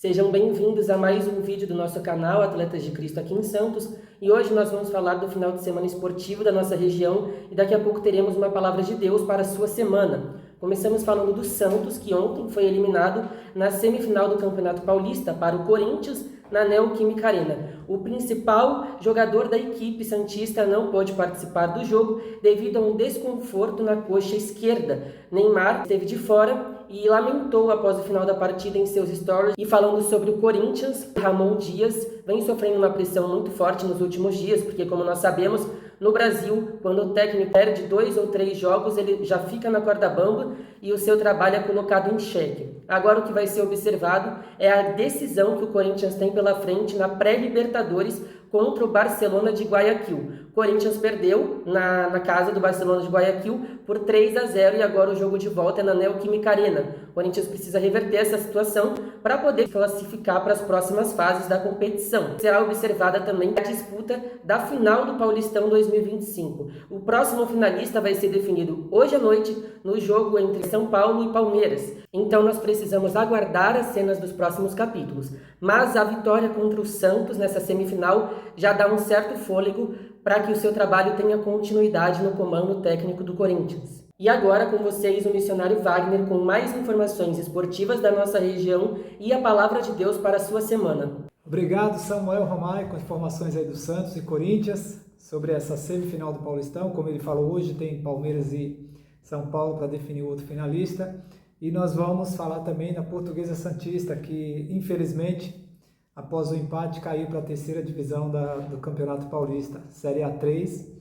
Sejam bem-vindos a mais um vídeo do nosso canal Atletas de Cristo aqui em Santos, e hoje nós vamos falar do final de semana esportivo da nossa região e daqui a pouco teremos uma palavra de Deus para a sua semana. Começamos falando do Santos, que ontem foi eliminado na semifinal do Campeonato Paulista para o Corinthians na Neoquímica Arena. O principal jogador da equipe santista não pôde participar do jogo devido a um desconforto na coxa esquerda. Neymar esteve de fora e lamentou após o final da partida em seus stories. E falando sobre o Corinthians, Ramon Dias vem sofrendo uma pressão muito forte nos últimos dias, porque como nós sabemos, no Brasil, quando o técnico perde 2 ou 3 jogos, ele já fica na corda bamba e o seu trabalho é colocado em xeque. Agora o que vai ser observado é a decisão que o Corinthians tem pela frente na pré-Libertadores contra o Barcelona de Guayaquil. O Corinthians perdeu na casa do Barcelona de Guayaquil por 3-0 e agora o jogo de volta é na Neoquímica Arena. O Corinthians precisa reverter essa situação para poder classificar para as próximas fases da competição. Será observada também a disputa da final do Paulistão 2025. O próximo finalista vai ser definido hoje à noite no jogo entre São Paulo e Palmeiras. Então nós precisamos aguardar as cenas dos próximos capítulos. Mas a vitória contra o Santos nessa semifinal já dá um certo fôlego para que o seu trabalho tenha continuidade no comando técnico do Corinthians. E agora com vocês o missionário Wagner com mais informações esportivas da nossa região e a palavra de Deus para a sua semana. Obrigado, Samuel Romai, com informações aí do Santos e Corinthians sobre essa semifinal do Paulistão. Como ele falou, hoje tem Palmeiras e São Paulo para definir o outro finalista. E nós vamos falar também da Portuguesa Santista, que infelizmente, após o empate, caiu para a terceira divisão do Campeonato Paulista, Série A3.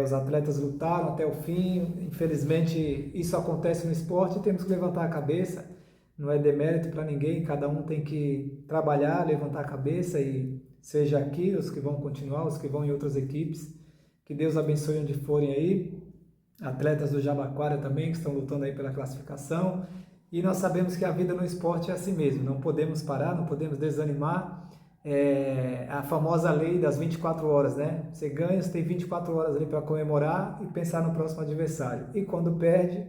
Os atletas lutaram até o fim. Infelizmente, isso acontece no esporte e temos que levantar a cabeça. Não é demérito para ninguém, cada um tem que trabalhar, levantar a cabeça, e seja aqui os que vão continuar, os que vão em outras equipes. Que Deus abençoe onde forem aí. Atletas do Jabaquara também, que estão lutando aí pela classificação. E nós sabemos que a vida no esporte é assim mesmo, não podemos parar, não podemos desanimar. A famosa lei das 24 horas, né? Você ganha, você tem 24 horas ali para comemorar e pensar no próximo adversário. E quando perde,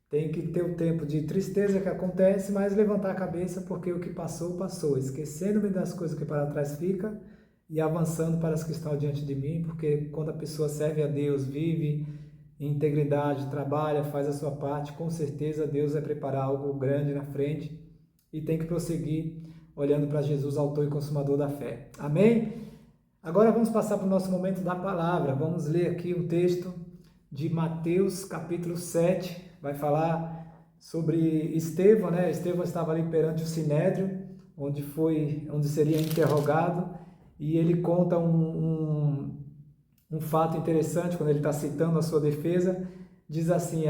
tem que ter o tempo de tristeza que acontece, mas levantar a cabeça, porque o que passou, passou. Esquecendo-me das coisas que para trás fica e avançando para as que estão diante de mim, porque quando a pessoa serve a Deus, vive em integridade, trabalha, faz a sua parte, com certeza Deus vai preparar algo grande na frente e tem que prosseguir olhando para Jesus, autor e consumador da fé. Amém? Agora vamos passar para o nosso momento da palavra. Vamos ler aqui um texto de Mateus, capítulo 7. Vai falar sobre Estevão, né? Estevão estava ali perante o Sinédrio, onde seria interrogado, e ele conta um fato interessante quando ele está citando a sua defesa. Diz assim,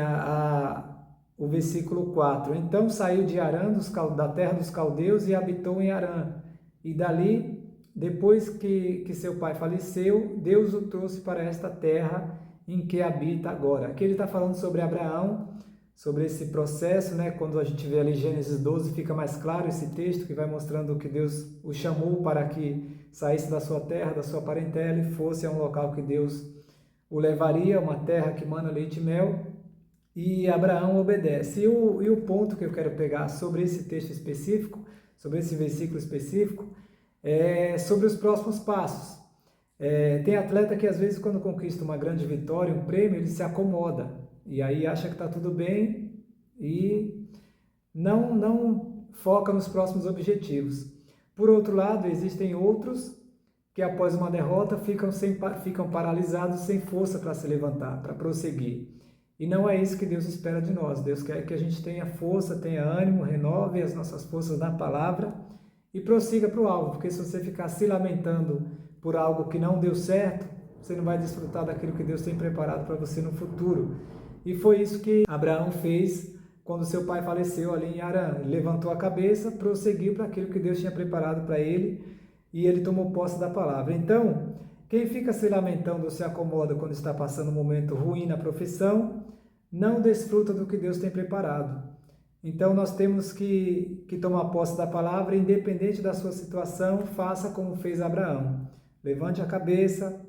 o versículo 4: Então saiu de Harã, da terra dos caldeus, e habitou em Harã. E dali, depois que seu pai faleceu, Deus o trouxe para esta terra em que habita agora. Aqui ele está falando sobre Abraão, sobre esse processo, né? Quando a gente vê ali Gênesis 12, fica mais claro esse texto que vai mostrando que Deus o chamou para que saísse da sua terra, da sua parentela, e fosse a um local que Deus o levaria, uma terra que mana leite e mel. E Abraão obedece. E o ponto que eu quero pegar sobre esse texto específico, sobre esse versículo específico, é sobre os próximos passos. Tem atleta que às vezes quando conquista uma grande vitória, um prêmio, ele se acomoda. E aí acha que está tudo bem e não foca nos próximos objetivos. Por outro lado, existem outros que após uma derrota ficam paralisados, sem força para se levantar, para prosseguir. E não é isso que Deus espera de nós. Deus quer que a gente tenha força, tenha ânimo, renove as nossas forças na palavra e prossiga para o alvo. Porque se você ficar se lamentando por algo que não deu certo, você não vai desfrutar daquilo que Deus tem preparado para você no futuro. E foi isso que Abraão fez quando seu pai faleceu ali em Harã. Ele levantou a cabeça, prosseguiu para aquilo que Deus tinha preparado para ele, e ele tomou posse da palavra. Então, quem fica se lamentando ou se acomoda quando está passando um momento ruim na profissão, não desfruta do que Deus tem preparado. Então, nós temos que tomar posse da palavra, independente da sua situação, faça como fez Abraão. Levante a cabeça,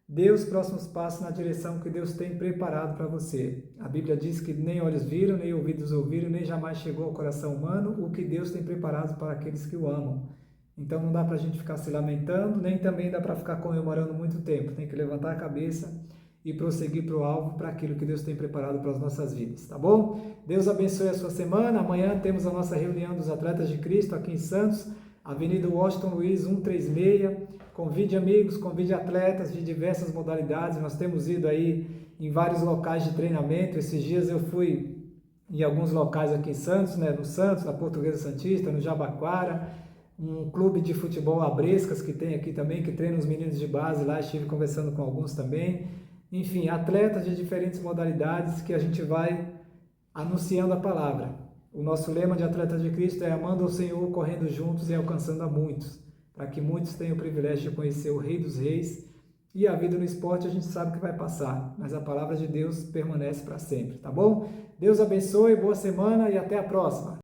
dê os próximos passos na direção que Deus tem preparado para você. A Bíblia diz que nem olhos viram, nem ouvidos ouviram, nem jamais chegou ao coração humano o que Deus tem preparado para aqueles que o amam. Então não dá para a gente ficar se lamentando, nem também dá para ficar comemorando muito tempo. Tem que levantar a cabeça e prosseguir para o alvo, para aquilo que Deus tem preparado para as nossas vidas, tá bom? Deus abençoe a sua semana. Amanhã temos a nossa reunião dos Atletas de Cristo aqui em Santos, Avenida Washington Luiz 136. Convide amigos, convide atletas de diversas modalidades. Nós temos ido aí em vários locais de treinamento. Esses dias eu fui em alguns locais aqui em Santos, né? No Santos, na Portuguesa Santista, no Jabaquara, um clube de futebol Abrescas que tem aqui também, que treina os meninos de base lá, estive conversando com alguns também. Enfim, atletas de diferentes modalidades que a gente vai anunciando a palavra. O nosso lema de Atletas de Cristo é amando ao Senhor, correndo juntos e alcançando a muitos, para que muitos tenham o privilégio de conhecer o Rei dos Reis. E a vida no esporte a gente sabe que vai passar, mas a palavra de Deus permanece para sempre, tá bom? Deus abençoe, boa semana e até a próxima!